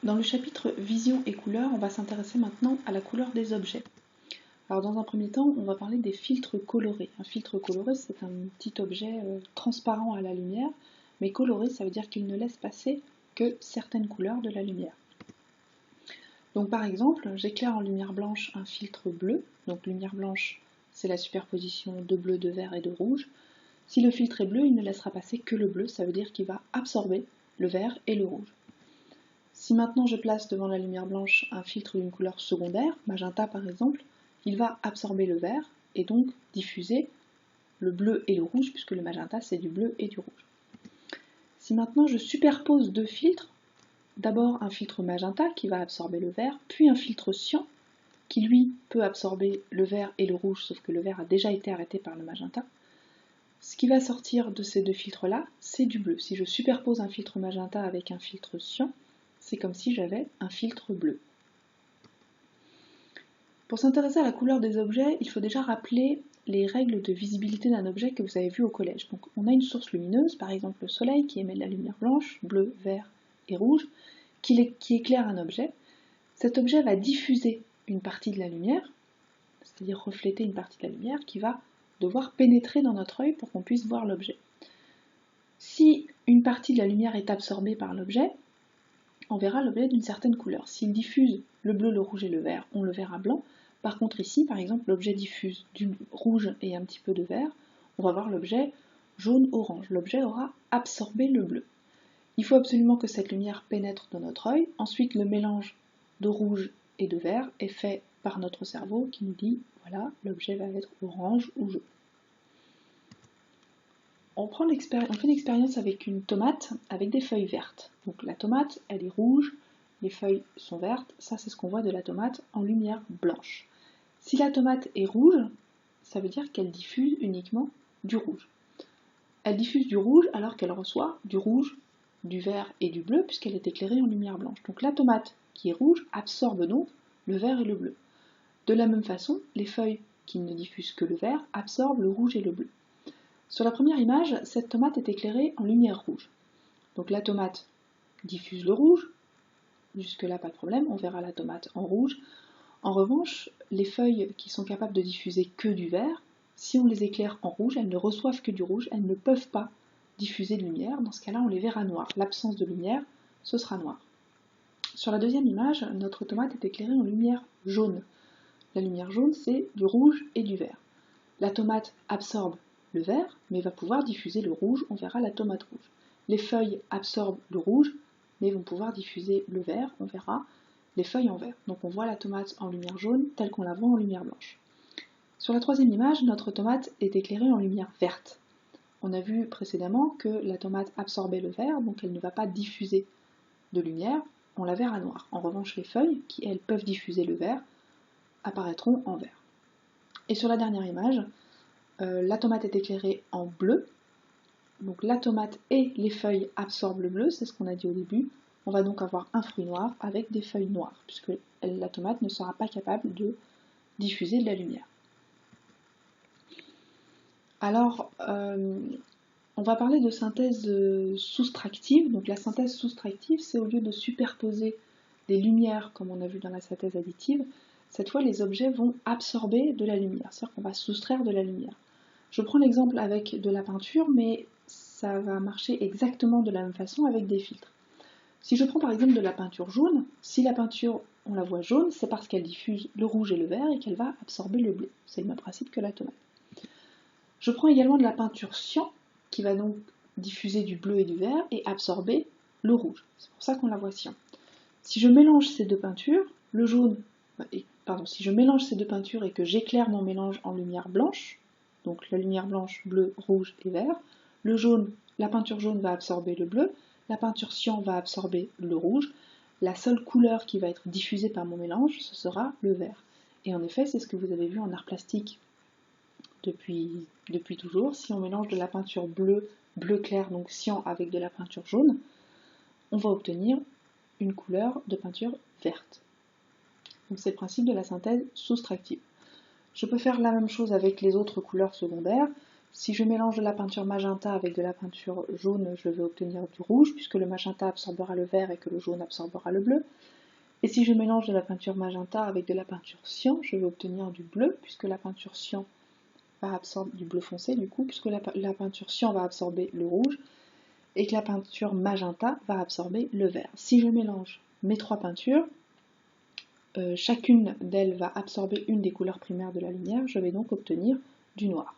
Dans le chapitre Vision et couleurs, on va s'intéresser maintenant à la couleur des objets. Alors dans un premier temps, on va parler des filtres colorés. Un filtre coloré, c'est un petit objet transparent à la lumière, mais coloré, ça veut dire qu'il ne laisse passer que certaines couleurs de la lumière. Donc par exemple, j'éclaire en lumière blanche un filtre bleu. Donc lumière blanche, c'est la superposition de bleu, de vert et de rouge. Si le filtre est bleu, il ne laissera passer que le bleu, ça veut dire qu'il va absorber le vert et le rouge. Si maintenant je place devant la lumière blanche un filtre d'une couleur secondaire, magenta par exemple, il va absorber le vert et donc diffuser le bleu et le rouge, puisque le magenta c'est du bleu et du rouge. Si maintenant je superpose deux filtres, d'abord un filtre magenta qui va absorber le vert, puis un filtre cyan qui lui peut absorber le vert et le rouge, sauf que le vert a déjà été arrêté par le magenta, ce qui va sortir de ces deux filtres-là, c'est du bleu. Si je superpose un filtre magenta avec un filtre cyan, c'est comme si j'avais un filtre bleu. Pour s'intéresser à la couleur des objets, il faut déjà rappeler les règles de visibilité d'un objet que vous avez vu au collège. Donc on a une source lumineuse, par exemple le soleil, qui émet de la lumière blanche, bleue, vert et rouge, qui éclaire un objet. Cet objet va diffuser une partie de la lumière, c'est-à-dire refléter une partie de la lumière qui va devoir pénétrer dans notre œil pour qu'on puisse voir l'objet. Si une partie de la lumière est absorbée par l'objet, on verra l'objet d'une certaine couleur. S'il diffuse le bleu, le rouge et le vert, on le verra blanc. Par contre ici, par exemple, l'objet diffuse du rouge et un petit peu de vert, on va voir l'objet jaune-orange. L'objet aura absorbé le bleu. Il faut absolument que cette lumière pénètre dans notre œil. Ensuite, le mélange de rouge et de vert est fait par notre cerveau qui nous dit, voilà, l'objet va être orange ou jaune. On fait l'expérience avec une tomate avec des feuilles vertes. Donc la tomate, elle est rouge, les feuilles sont vertes, ça c'est ce qu'on voit de la tomate en lumière blanche. Si la tomate est rouge, ça veut dire qu'elle diffuse uniquement du rouge. Elle diffuse du rouge alors qu'elle reçoit du rouge, du vert et du bleu puisqu'elle est éclairée en lumière blanche. Donc la tomate qui est rouge absorbe donc le vert et le bleu. De la même façon, les feuilles qui ne diffusent que le vert absorbent le rouge et le bleu. Sur la première image, cette tomate est éclairée en lumière rouge. Donc la tomate diffuse le rouge, jusque-là pas de problème, on verra la tomate en rouge. En revanche, les feuilles qui sont capables de diffuser que du vert, si on les éclaire en rouge, elles ne reçoivent que du rouge, elles ne peuvent pas diffuser de lumière, dans ce cas-là on les verra noires. L'absence de lumière, ce sera noir. Sur la deuxième image, notre tomate est éclairée en lumière jaune. La lumière jaune, c'est du rouge et du vert. La tomate absorbe le vert, mais va pouvoir diffuser le rouge, on verra la tomate rouge. Les feuilles absorbent le rouge, mais vont pouvoir diffuser le vert, on verra les feuilles en vert. Donc on voit la tomate en lumière jaune telle qu'on la voit en lumière blanche. Sur la troisième image, notre tomate est éclairée en lumière verte. On a vu précédemment que la tomate absorbait le vert, donc elle ne va pas diffuser de lumière, on la verra noire. En revanche, les feuilles, qui elles peuvent diffuser le vert, apparaîtront en vert. Et sur la dernière image, la tomate est éclairée en bleu, donc la tomate et les feuilles absorbent le bleu, c'est ce qu'on a dit au début. On va donc avoir un fruit noir avec des feuilles noires, puisque la tomate ne sera pas capable de diffuser de la lumière. Alors, on va parler de synthèse soustractive. Donc la synthèse soustractive, c'est au lieu de superposer des lumières, comme on a vu dans la synthèse additive, cette fois les objets vont absorber de la lumière, c'est-à-dire qu'on va soustraire de la lumière. Je prends l'exemple avec de la peinture, mais ça va marcher exactement de la même façon avec des filtres. Si je prends par exemple de la peinture jaune, si la peinture, on la voit jaune, c'est parce qu'elle diffuse le rouge et le vert et qu'elle va absorber le bleu. C'est le même principe que la tomate. Je prends également de la peinture cyan, qui va donc diffuser du bleu et du vert et absorber le rouge. C'est pour ça qu'on la voit cyan. Si je mélange ces deux peintures, si je mélange ces deux peintures et que j'éclaire mon mélange en lumière blanche, donc la lumière blanche, bleu, rouge et vert, le jaune, la peinture jaune va absorber le bleu, la peinture cyan va absorber le rouge, la seule couleur qui va être diffusée par mon mélange, ce sera le vert. Et en effet, c'est ce que vous avez vu en art plastique depuis toujours. Si on mélange de la peinture bleue, bleu clair, donc cyan, avec de la peinture jaune, on va obtenir une couleur de peinture verte. Donc c'est le principe de la synthèse soustractive. Je peux faire la même chose avec les autres couleurs secondaires. Si je mélange de la peinture magenta avec de la peinture jaune, je vais obtenir du rouge, puisque le magenta absorbera le vert et que le jaune absorbera le bleu. Et si je mélange de la peinture magenta avec de la peinture cyan, je vais obtenir du bleu, puisque la peinture cyan va absorber du bleu foncé, du coup, puisque la peinture cyan va absorber le rouge, et que la peinture magenta va absorber le vert. Si je mélange mes trois peintures, chacune d'elles va absorber une des couleurs primaires de la lumière, je vais donc obtenir du noir.